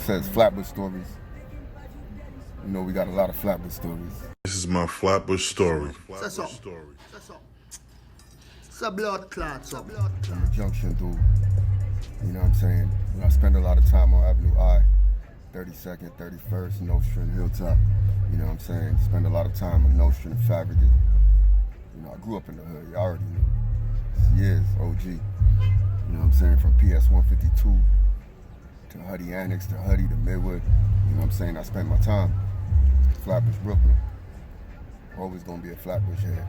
says Flatbush stories. You know, we got a lot of Flatbush stories. This is my Flatbush story. Say so. It's a blood clot, so. I'm a junction dude. You know what I'm saying? I spend a lot of time on Avenue I, 32nd, 31st, Nostrand, Hilltop. You know what I'm saying? Spend a lot of time on Nostrand and Fabricate. You know, I grew up in the hood. You already knew. It's years, OG. You know what I'm saying? From PS 152 to Huddy Annex to Huddy to Midwood. You know what I'm saying? I spent my time. Flatbush, Brooklyn. Always gonna be a Flatbush head.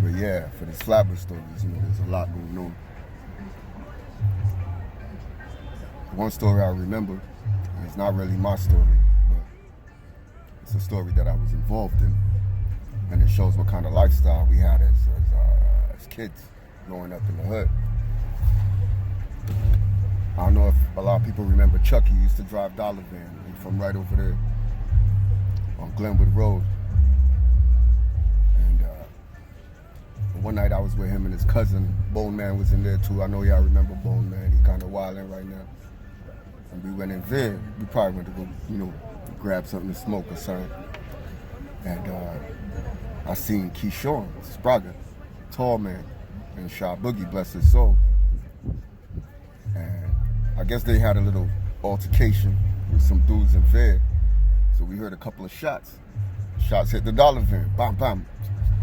But yeah, for these Flatbush stories, you know, there's a lot going on. One story I remember, and it's not really my story, but it's a story that I was involved in, and it shows what kind of lifestyle we had as kids growing up in the hood. I don't know if a lot of people remember Chucky used to drive Dollar Van. He's from right over there on Glenwood Road. And one night I was with him and his cousin, Bone Man was in there too. I know y'all remember Bone Man. He kind of wilding right now. And we went in there. We probably went to go, you know, grab something to smoke or something. And I seen Keyshawn Sprague, tall man, and Shaw Boogie, bless his soul. And I guess they had a little altercation with some dudes in there. So we heard a couple of shots. Shots hit the Dollar Van. Bam, bam.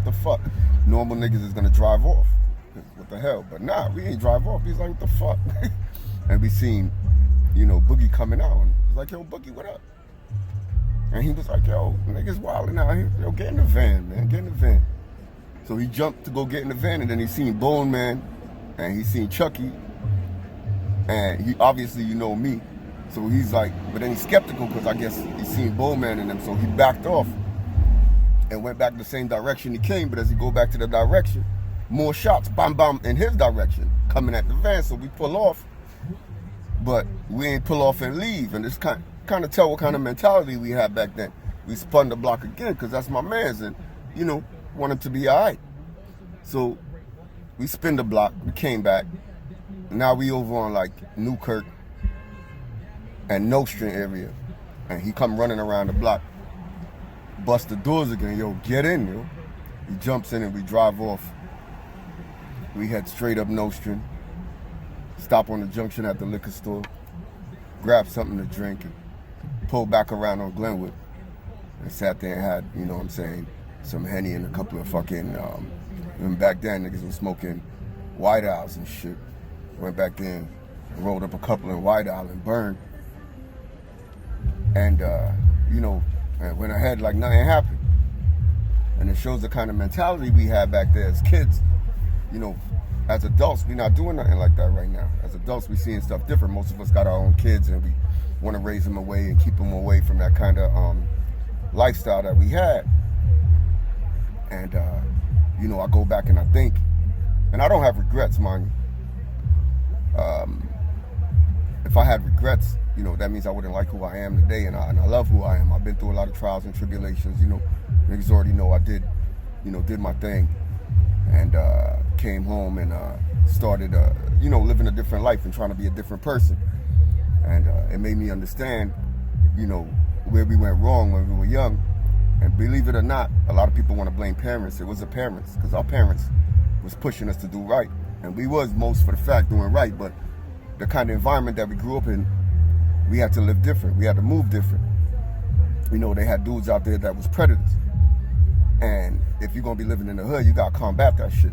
What the fuck? Normal niggas is gonna drive off. What the hell? But nah, we ain't drive off. He's like, what the fuck? And we seen, you know, Boogie coming out. And he's like, yo, Boogie, what up? And he was like, yo, niggas wilding out here. Yo, get in the van, man. Get in the van. So he jumped to go get in the van, and then he seen Bone Man, and he seen Chucky. And he obviously, you know me. So he's like, but then he's skeptical because I guess he seen Bone Man in him. So he backed off and went back the same direction he came. But as he go back to the direction, more shots, bam, bam, in his direction, coming at the van. So we pull off, but we ain't pull off and leave. And it's kind of tell what kind of mentality we had back then. We spun the block again because that's my man's, and, you know, want him to be all right. So we spin the block, we came back. Now we over on like Newkirk and Nostrand area. And he come running around the block, bust the doors again. Yo, get in, yo. He jumps in and we drive off. We head straight up Nostrand, stop on the junction at the liquor store, grab something to drink, and pull back around on Glenwood. And sat there and had, you know what I'm saying, some Henny and a couple of fucking, and back then niggas was smoking White Owls and shit. Went back in, rolled up a couple in White Owl and burned. And, you know, and went ahead like nothing happened. And it shows the kind of mentality we had back there as kids. You know, as adults, we not doing nothing like that right now. As adults, we seeing stuff different. Most of us got our own kids and we want to raise them away and keep them away from that kind of lifestyle that we had. And, you know, I go back and I think, and I don't have regrets, mind you. If I had regrets, you know, that means I wouldn't like who I am today, and I love who I am. I've been through a lot of trials and tribulations, you know. Niggas already know I did my thing, and came home and started, you know, living a different life and trying to be a different person. And it made me understand, you know, where we went wrong when we were young. And believe it or not, a lot of people want to blame parents. It was the parents, because our parents was pushing us to do right. And we was, most for the fact, doing right, but the kind of environment that we grew up in, we had to live different. We had to move different. You know, they had dudes out there that was predators. And if you're going to be living in the hood, you got to combat that shit.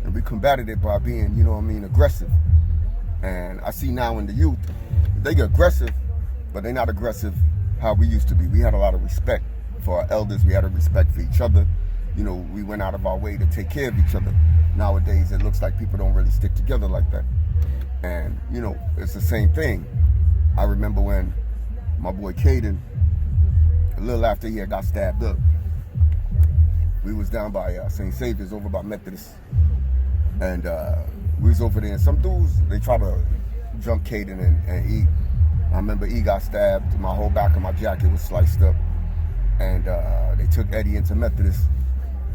And we combated it by being, you know what I mean, aggressive. And I see now in the youth, they get aggressive, but they're not aggressive how we used to be. We had a lot of respect for our elders. We had a respect for each other. You know, we went out of our way to take care of each other. Nowadays, it looks like people don't really stick together like that. And, you know, it's the same thing. I remember when my boy Caden, a little after he had got stabbed up, we was down by St. Saviour's over by Methodist. And we was over there, and some dudes, they tried to jump Caden and E. I remember E got stabbed. My whole back of my jacket was sliced up. And they took Eddie into Methodist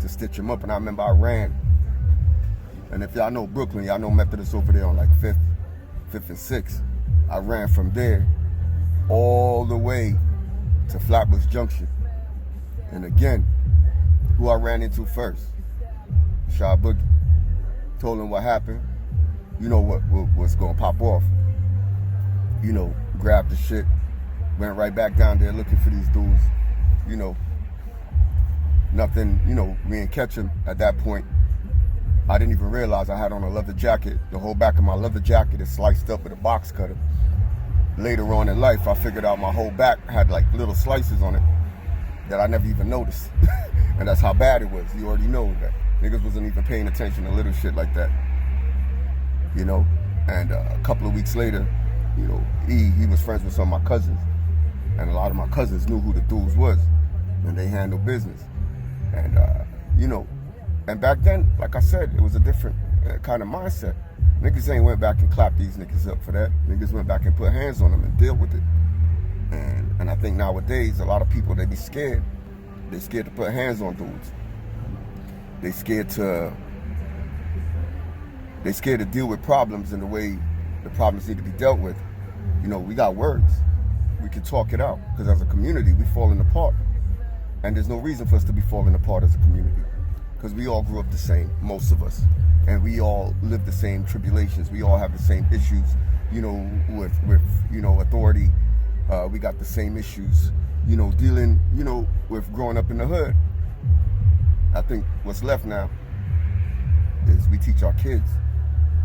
to stitch him up. And I remember I ran. And if y'all know Brooklyn, y'all know Methodist over there on like 5th and 6th. I ran from there all the way to Flatbush Junction. And again, who I ran into first? Shy Boogie. Told him what happened. You know what's gonna pop off. You know, grabbed the shit, went right back down there looking for these dudes. You know, nothing, you know, we didn't catch him at that point. I didn't even realize I had on a leather jacket. The whole back of my leather jacket is sliced up with a box cutter. Later on in life, I figured out my whole back had like little slices on it that I never even noticed. And that's how bad it was. You already know that. Niggas wasn't even paying attention to little shit like that. You know? And a couple of weeks later, you know, he was friends with some of my cousins. And a lot of my cousins knew who the dudes was. And they handled business. And, you know, and back then, like I said, it was a different kind of mindset. Niggas ain't went back and clapped these niggas up for that. Niggas went back and put hands on them and deal with it. And I think nowadays, a lot of people, they be scared. They scared to put hands on dudes. They scared to deal with problems in the way the problems need to be dealt with. You know, we got words. We can talk it out. Because as a community, we falling apart. And there's no reason for us to be falling apart as a community. Because we all grew up the same, most of us. And we all live the same tribulations. We all have the same issues, you know, with you know, authority. We got the same issues, you know, dealing, you know, with growing up in the hood. I think what's left now is we teach our kids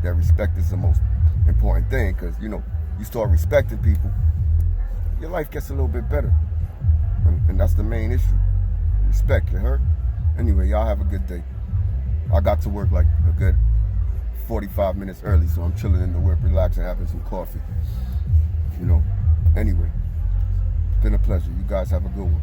that respect is the most important thing. Because, you know, you start respecting people, your life gets a little bit better. And that's the main issue. Respect, you heard? Anyway, y'all have a good day. I got to work like a good 45 minutes early, so I'm chilling in the whip, relaxing, having some coffee. You know, anyway, been a pleasure. You guys have a good one.